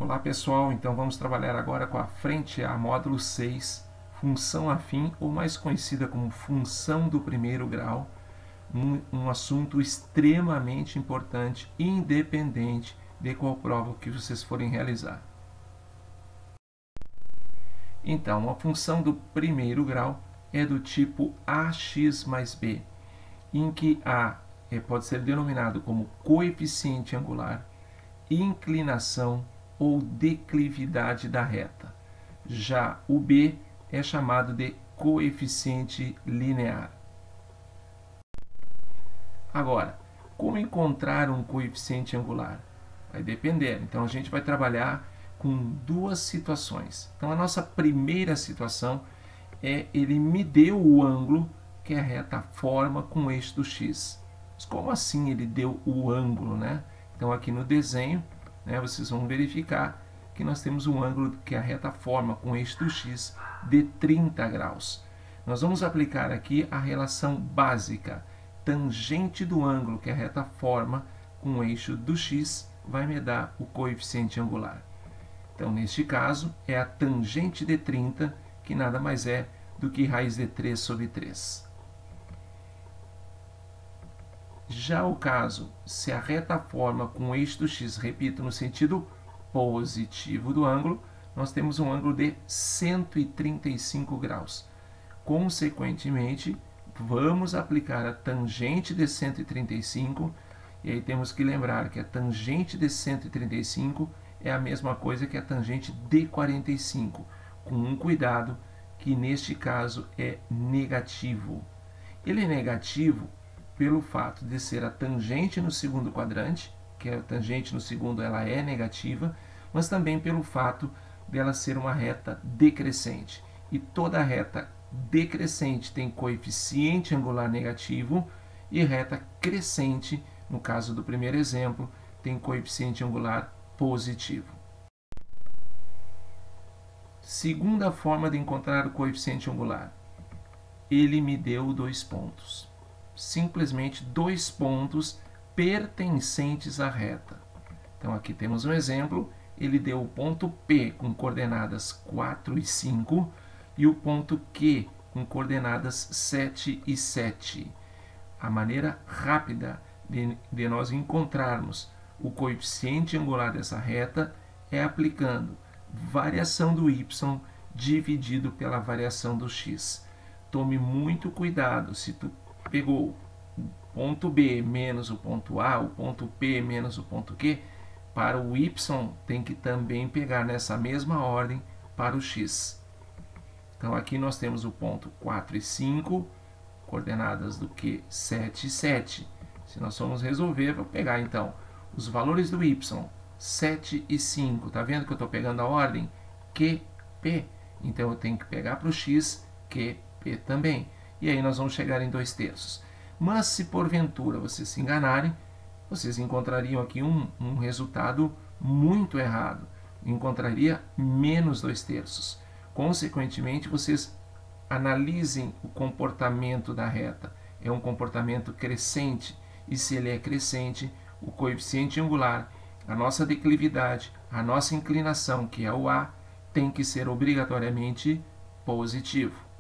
Olá pessoal, então vamos trabalhar agora com a frente A, módulo 6, função afim, ou mais conhecida como função do primeiro grau, um assunto extremamente importante, independente de qual prova que vocês forem realizar. Então, a função do primeiro grau é do tipo ax mais b, em que A pode ser denominado como coeficiente angular, inclinação ou declividade da reta. Já o B é chamado de coeficiente linear. Agora, como encontrar um coeficiente angular? Vai depender. Então, a gente vai trabalhar com duas situações. Então, a nossa primeira situação é ele me deu o ângulo que a reta forma com o eixo do x. Mas como assim ele deu o ângulo, né? Então, aqui no desenho, vocês vão verificar que nós temos um ângulo que a reta forma com o eixo do x de 30 graus. Nós vamos aplicar aqui a relação básica. Tangente do ângulo que a reta forma com o eixo do x vai me dar o coeficiente angular. Então, neste caso, é a tangente de 30, que nada mais é do que raiz de 3 sobre 3. Já o caso, se a reta forma com o eixo do x, repito, no sentido positivo do ângulo, nós temos um ângulo de 135 graus. Consequentemente, vamos aplicar a tangente de 135, e aí temos que lembrar que a tangente de 135 é a mesma coisa que a tangente de 45, com um cuidado que neste caso é negativo. Ele é negativo pelo fato de ser a tangente no segundo quadrante, que a tangente no segundo ela é negativa, mas também pelo fato dela ser uma reta decrescente. E toda reta decrescente tem coeficiente angular negativo e reta crescente, no caso do primeiro exemplo, tem coeficiente angular positivo. Segunda forma de encontrar o coeficiente angular. Ele me deu 2 pontos. Simplesmente 2 pontos pertencentes à reta. Então, aqui temos um exemplo. Ele deu o ponto P com coordenadas 4 e 5 e o ponto Q com coordenadas 7 e 7. A maneira rápida de nós encontrarmos o coeficiente angular dessa reta é aplicando variação do y dividido pela variação do x. Tome muito cuidado, se tu pegou o ponto B menos o ponto A, o ponto P menos o ponto Q, para o y tem que também pegar nessa mesma ordem para o x. Então aqui nós temos o ponto 4 e 5, coordenadas do Q 7 e 7. Se nós formos resolver, vou pegar então os valores do y, 7 e 5. Está vendo que eu estou pegando a ordem? Q, P. Então eu tenho que pegar para o x, Q, P também. E aí nós vamos chegar em 2/3. Mas se porventura vocês se enganarem, vocês encontrariam aqui um resultado muito errado. Encontraria menos 2/3. Consequentemente, vocês analisem o comportamento da reta. É um comportamento crescente. E se ele é crescente, o coeficiente angular, a nossa declividade, a nossa inclinação, que é o A, tem que ser obrigatoriamente positivo.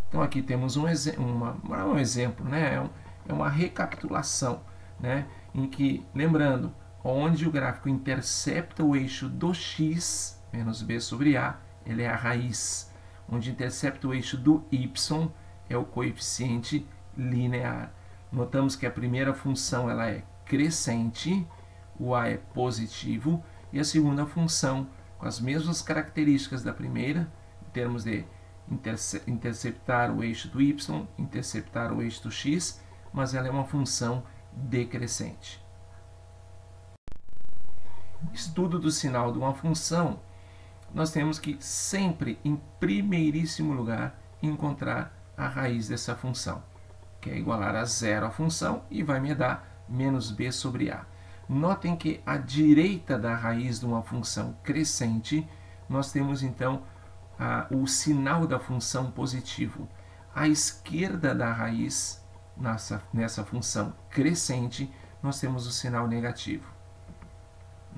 Então aqui temos um exemplo, né? É uma recapitulação, né? Em que, lembrando, onde o gráfico intercepta o eixo do x, menos b sobre a, ele é a raiz. Onde intercepta o eixo do y, é o coeficiente linear. Notamos que a primeira função ela é crescente, o a é positivo, e a segunda função, com as mesmas características da primeira, em termos de interceptar o eixo do y, interceptar o eixo do x, mas ela é uma função decrescente. Estudo do sinal de uma função, nós temos que sempre, em primeiríssimo lugar, encontrar a raiz dessa função, que é igualar a zero a função e vai me dar menos b sobre a. Notem que à direita da raiz de uma função crescente, nós temos então o sinal da função positivo. À esquerda da raiz, nessa função crescente, nós temos o sinal negativo.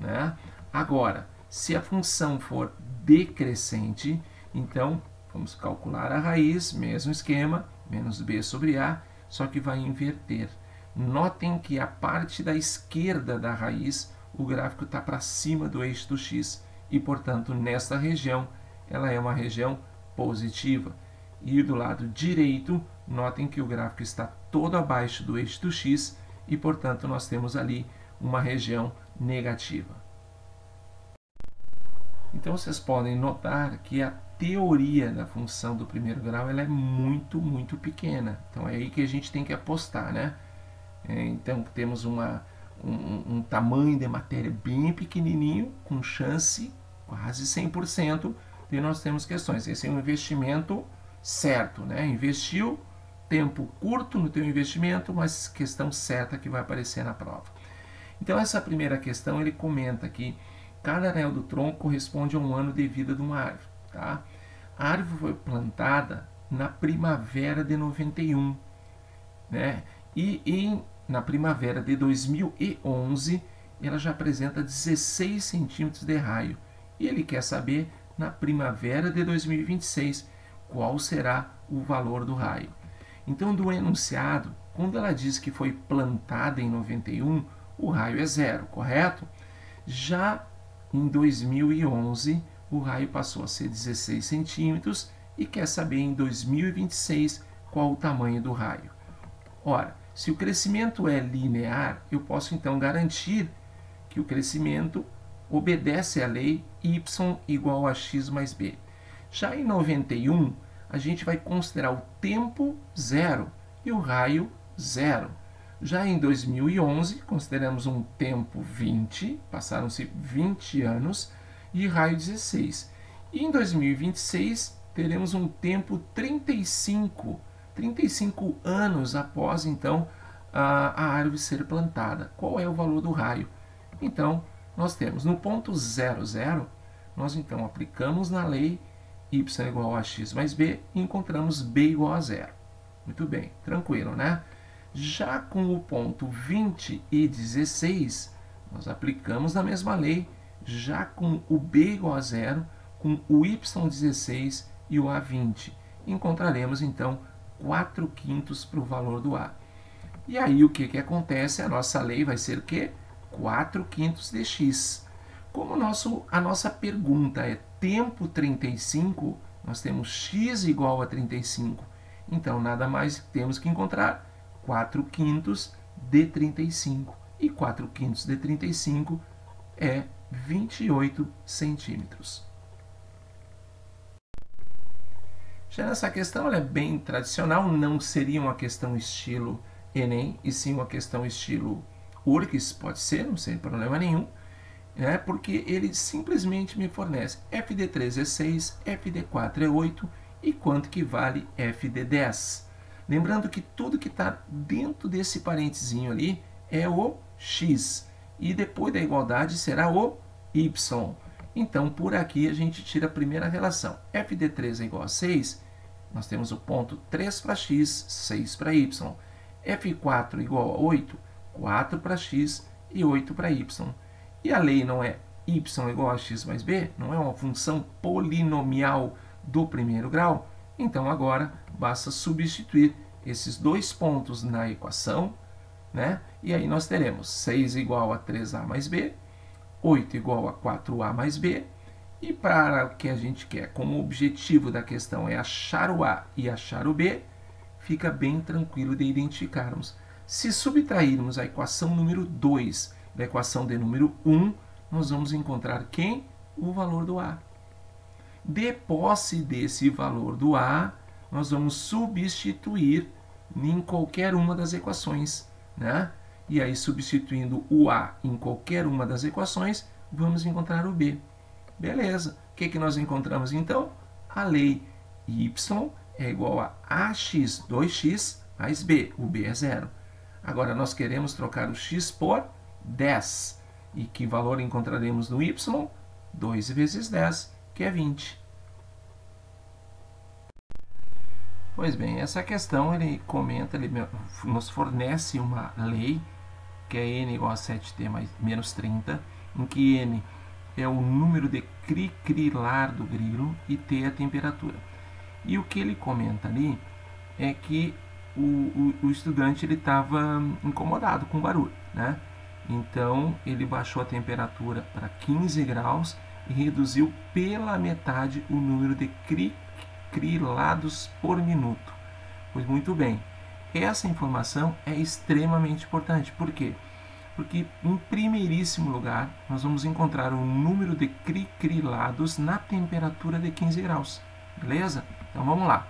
né? Agora, se a função for decrescente, então vamos calcular a raiz, mesmo esquema, menos b sobre a, só que vai inverter. Notem que a parte da esquerda da raiz, o gráfico está para cima do eixo do x, e, portanto, nesta região, ela é uma região positiva. E do lado direito, notem que o gráfico está todo abaixo do eixo do x, e, portanto, nós temos ali uma região negativa. Então, vocês podem notar que a teoria da função do primeiro grau ela é muito, muito pequena. Então, é aí que a gente tem que apostar, né? Então, temos um tamanho de matéria bem pequenininho, com chance quase 100%, e nós temos questões. Esse é um investimento certo, né? Investiu, tempo curto no teu investimento, mas questão certa que vai aparecer na prova. Então, essa primeira questão, ele comenta que cada anel do tronco corresponde a um ano de vida de uma árvore. Tá? A árvore foi plantada na primavera de 91, né? E na primavera de 2011, ela já apresenta 16 centímetros de raio. E ele quer saber, na primavera de 2026, qual será o valor do raio. Então, do enunciado, quando ela diz que foi plantada em 91, o raio é 0, correto? Já em 2011, o raio passou a ser 16 centímetros e quer saber em 2026 qual o tamanho do raio. Ora, se o crescimento é linear, eu posso então garantir que o crescimento obedece à lei y igual a x mais b. Já em 91, a gente vai considerar o tempo 0 e o raio 0. Já em 2011, consideramos um tempo 20, passaram-se 20 anos, e raio 16. E em 2026, teremos um tempo 35 anos após, então, a árvore ser plantada. Qual é o valor do raio? Então, nós temos no ponto 00, nós então aplicamos na lei y igual a x mais b e encontramos b igual a 0. Muito bem, tranquilo, né? Já com o ponto 20 e 16, nós aplicamos na mesma lei, já com o b igual a 0, com o y16 e o a20. Encontraremos, então, 4/5 para o valor do a. E aí, o que acontece? A nossa lei vai ser o quê? 4/5 de x. Como a nossa pergunta é tempo 35, nós temos x igual a 35. Então, nada mais temos que encontrar 4/5 de 35. E 4/5 de 35 é 28 centímetros. Já nessa questão, ela é bem tradicional, não seria uma questão estilo Enem, e sim uma questão estilo URGS, pode ser, não sem problema nenhum, né? Porque ele simplesmente me fornece f de 3 é 6, f de 4 é 8, e quanto que vale f de 10. Lembrando que tudo que está dentro desse parentezinho ali é o x. E depois da igualdade será o y. Então, por aqui a gente tira a primeira relação. f de 3 é igual a 6. Nós temos o ponto 3 para x, 6 para y. f4 igual a 8, 4 para x e 8 para y. E a lei não é y igual a x mais b? Não é uma função polinomial do primeiro grau? Então, agora, basta substituir esses dois pontos na equação, né? E aí nós teremos 6 igual a 3a mais b, 8 igual a 4a mais b, e para o que a gente quer, como o objetivo da questão é achar o a e achar o b, fica bem tranquilo de identificarmos. Se subtrairmos a equação número 2 da equação de número 1, nós vamos encontrar quem? O valor do a. De posse desse valor do a, nós vamos substituir em qualquer uma das equações, né? E aí, substituindo o a em qualquer uma das equações, vamos encontrar o b. Beleza. O que nós encontramos, então? A lei y é igual a ax 2x mais b. O b é 0. Agora, nós queremos trocar o x por 10. E que valor encontraremos no y? 2 vezes 10, que é 20. Pois bem, essa questão ele comenta, ele nos fornece uma lei, que é n igual a 7t mais menos 30, em que N é o número de cricrilar do grilo e T é a temperatura. E o que ele comenta ali é que o estudante estava incomodado com o barulho, né? Então ele baixou a temperatura para 15 graus e reduziu pela metade o número de cricrilados por minuto. Pois muito bem, essa informação é extremamente importante. Por quê? Porque em primeiríssimo lugar nós vamos encontrar o número de cricrilados na temperatura de 15 graus. Beleza? Então vamos lá.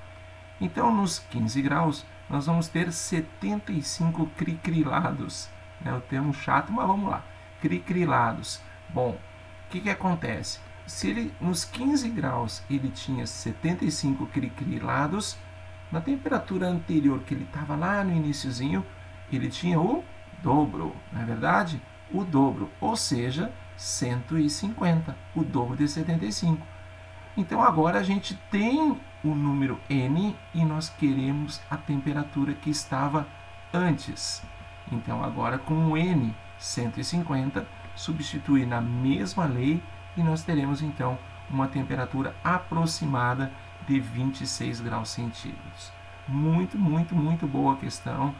Então nos 15 graus nós vamos ter 75 cricrilados. É o termo chato, mas vamos lá. Cricrilados. Bom, o que acontece? Se ele nos 15 graus ele tinha 75 cricrilados, na temperatura anterior que ele estava lá no iniciozinho, ele tinha o dobro, não é verdade? O dobro, ou seja, 150, o dobro de 75. Então agora a gente tem o número N e nós queremos a temperatura que estava antes. Então agora com o N 150, substituir na mesma lei e nós teremos então uma temperatura aproximada de 26 graus centígrados. Muito, muito, muito boa questão,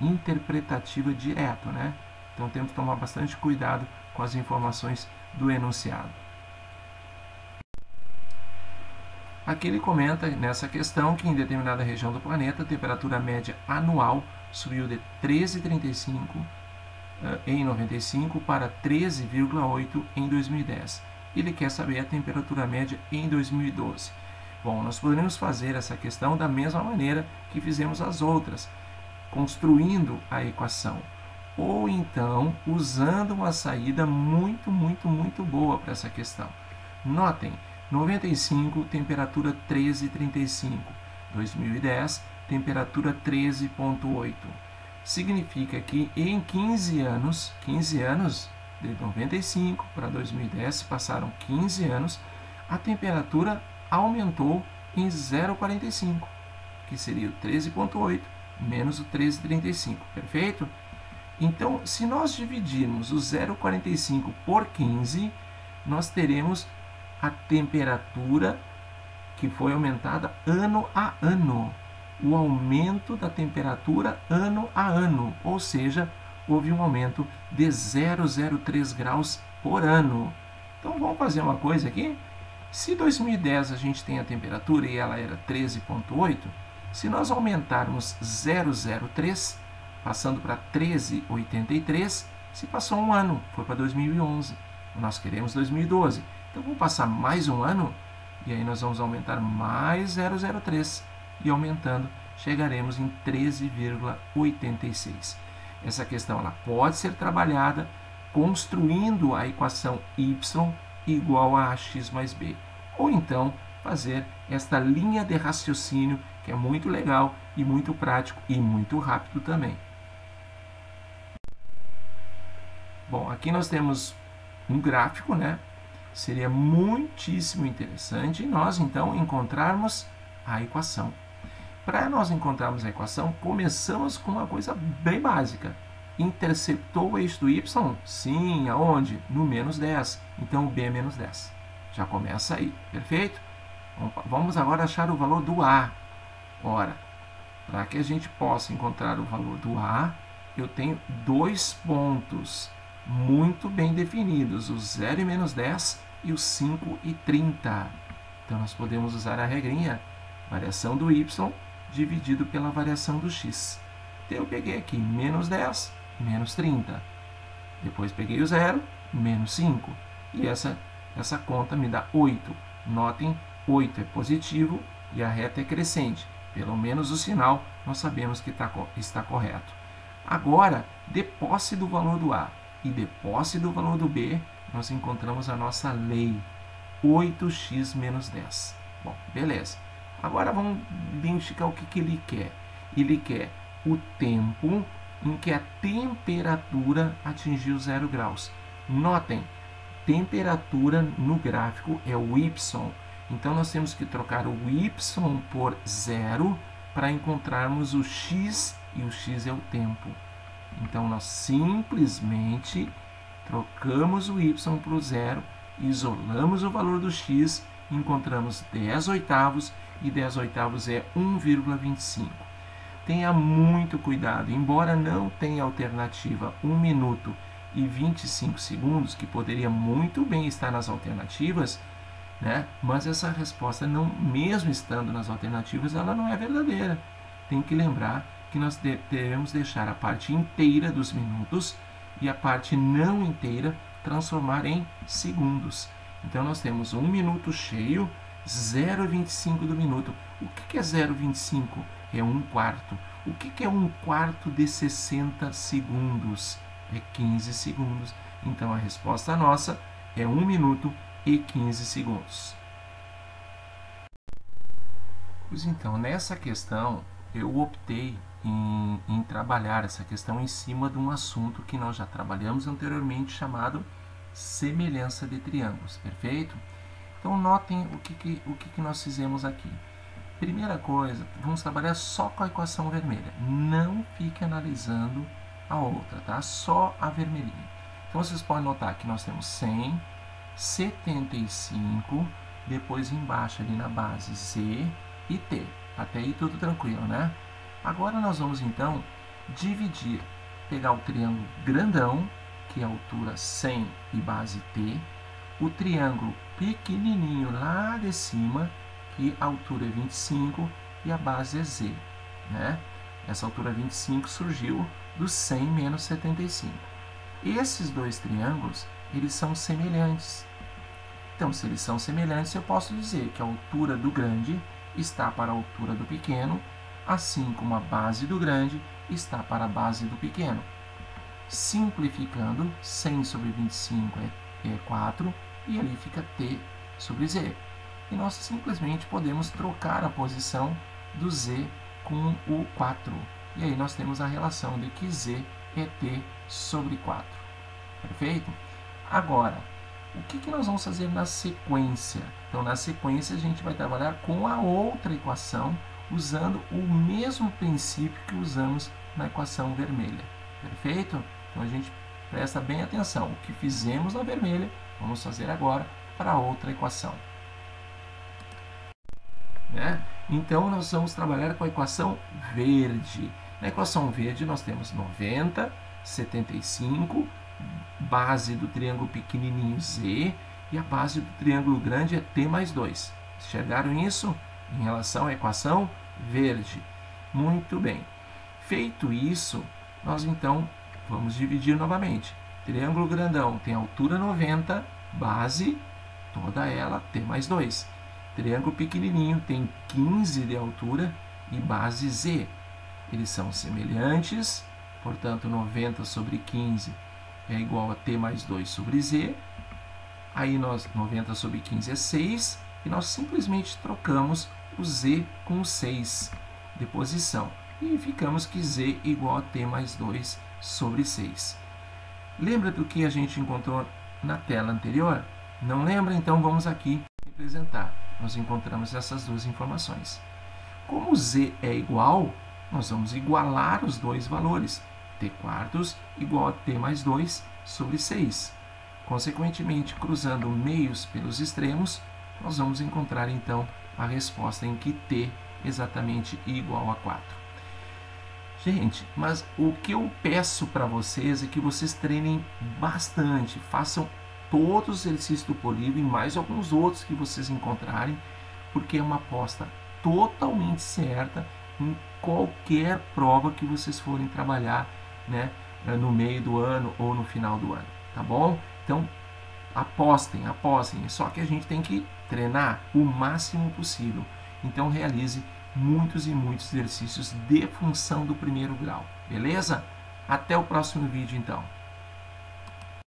interpretativa direto, né? Então temos que tomar bastante cuidado com as informações do enunciado. Aqui ele comenta nessa questão que em determinada região do planeta a temperatura média anual subiu de 13,35 em 95 para 13,8 em 2010. Ele quer saber a temperatura média em 2012. Bom, nós poderíamos fazer essa questão da mesma maneira que fizemos as outras, construindo a equação, ou então usando uma saída muito, muito, muito boa para essa questão. Notem, 95, temperatura 13,35. 2010, temperatura 13,8. Significa que em 15 anos, de 95 para 2010, passaram 15 anos, a temperatura aumentou em 0,45, que seria o 13,8 menos o 13,35, perfeito? Então, se nós dividirmos o 0,45 por 15, nós teremos a temperatura que foi aumentada ano a ano. O aumento da temperatura ano a ano, ou seja, houve um aumento de 0,03 graus por ano. Então vamos fazer uma coisa aqui. Se 2010 a gente tem a temperatura e ela era 13,8, se nós aumentarmos 0,03, passando para 13,83, se passou um ano, foi para 2011. Nós queremos 2012. Então vamos passar mais um ano e aí nós vamos aumentar mais 0,03 e aumentando chegaremos em 13,86. Essa questão ela pode ser trabalhada construindo a equação y igual a ax mais b, ou então fazer esta linha de raciocínio que é muito legal e muito prático e muito rápido também. Bom, aqui nós temos um gráfico, né? Seria muitíssimo interessante nós então encontrarmos a equação. Para nós encontrarmos a equação, começamos com uma coisa bem básica. Interceptou o eixo do y? Sim, aonde? No menos 10. Então o b é menos 10. Já começa aí, perfeito? Vamos agora achar o valor do a. Ora, para que a gente possa encontrar o valor do a, eu tenho dois pontos muito bem definidos, o 0 e menos 10 e o 5 e 30. Então nós podemos usar a regrinha, variação do y dividido pela variação do x. Então eu peguei aqui menos 10, menos 30. Depois peguei o 0, menos 5. E essa conta me dá 8. Notem, 8 é positivo e a reta é crescente. Pelo menos o sinal nós sabemos que está correto. Agora, de posse do valor do a e de posse do valor do b, nós encontramos a nossa lei, 8x menos 10. Bom, beleza. Agora vamos identificar o que ele quer. Ele quer o tempo em que a temperatura atingiu 0 graus. Notem, temperatura no gráfico é o y. Então nós temos que trocar o y por 0 para encontrarmos o x, e o x é o tempo. Então nós simplesmente trocamos o y para o zero, isolamos o valor do x, encontramos 10 oitavos, e 10 oitavos é 1,25. Tenha muito cuidado, embora não tenha alternativa 1 minuto e 25 segundos, que poderia muito bem estar nas alternativas, né? Mas essa resposta, não, mesmo estando nas alternativas, ela não é verdadeira. Tem que lembrar que nós devemos deixar a parte inteira dos minutos e a parte não inteira transformar em segundos. Então, nós temos 1 minuto cheio, 0,25 do minuto. O que é 0,25? É 1/4. O que é 1/4 de 60 segundos? É 15 segundos. Então, a resposta nossa é 1 minuto e 15 segundos. Pois então, nessa questão, eu optei em trabalhar essa questão em cima de um assunto que nós já trabalhamos anteriormente, chamado semelhança de triângulos, perfeito? Então, notem o que nós fizemos aqui. Primeira coisa, vamos trabalhar só com a equação vermelha. Não fique analisando a outra, tá? Só a vermelhinha. Então, vocês podem notar que nós temos 100, 75, depois embaixo ali na base Z e T. Até aí tudo tranquilo, né? Agora nós vamos então dividir, pegar o triângulo grandão, que é a altura 100 e base T, o triângulo pequenininho lá de cima, que a altura é 25 e a base é Z, né? Essa altura 25 surgiu do 100 menos 75. Esses dois triângulos, eles são semelhantes. Então, se eles são semelhantes, eu posso dizer que a altura do grande está para a altura do pequeno, assim como a base do grande está para a base do pequeno. Simplificando, 100 sobre 25 é 4, e ali fica T sobre Z. E nós simplesmente podemos trocar a posição do Z com o 4. E aí nós temos a relação de que Z é T sobre 4. Perfeito? Agora, o que nós vamos fazer na sequência? Então, na sequência, a gente vai trabalhar com a outra equação, usando o mesmo princípio que usamos na equação vermelha. Perfeito? Então, a gente presta bem atenção. O que fizemos na vermelha, vamos fazer agora para a outra equação. Né? Então, nós vamos trabalhar com a equação verde. Na equação verde, nós temos 90, 75, base do triângulo pequenininho Z, e a base do triângulo grande é T mais 2. Enxergaram isso em relação à equação verde? Muito bem. Feito isso, nós então vamos dividir novamente. Triângulo grandão tem altura 90, base, toda ela, T mais 2. Triângulo pequenininho tem 15 de altura e base Z. Eles são semelhantes, portanto, 90 sobre 15 é igual a T mais 2 sobre Z. Aí, 90 sobre 15 é 6, e nós simplesmente trocamos o Z com o 6 de posição. E ficamos que Z igual a T mais 2 sobre 6. Lembra do que a gente encontrou na tela anterior? Não lembra? Então, vamos aqui representar. Nós encontramos essas duas informações. Como Z é igual, nós vamos igualar os dois valores. T quartos igual a T mais 2 sobre 6. Consequentemente, cruzando meios pelos extremos, nós vamos encontrar então a resposta em que T exatamente igual a 4. Gente, mas o que eu peço para vocês é que vocês treinem bastante, façam todos os exercícios do polígono e mais alguns outros que vocês encontrarem, porque é uma aposta totalmente certa em qualquer prova que vocês forem trabalhar, né, no meio do ano ou no final do ano, tá bom? Então, apostem, só que a gente tem que treinar o máximo possível. Então, realize muitos e muitos exercícios de função do primeiro grau, beleza? Até o próximo vídeo, então.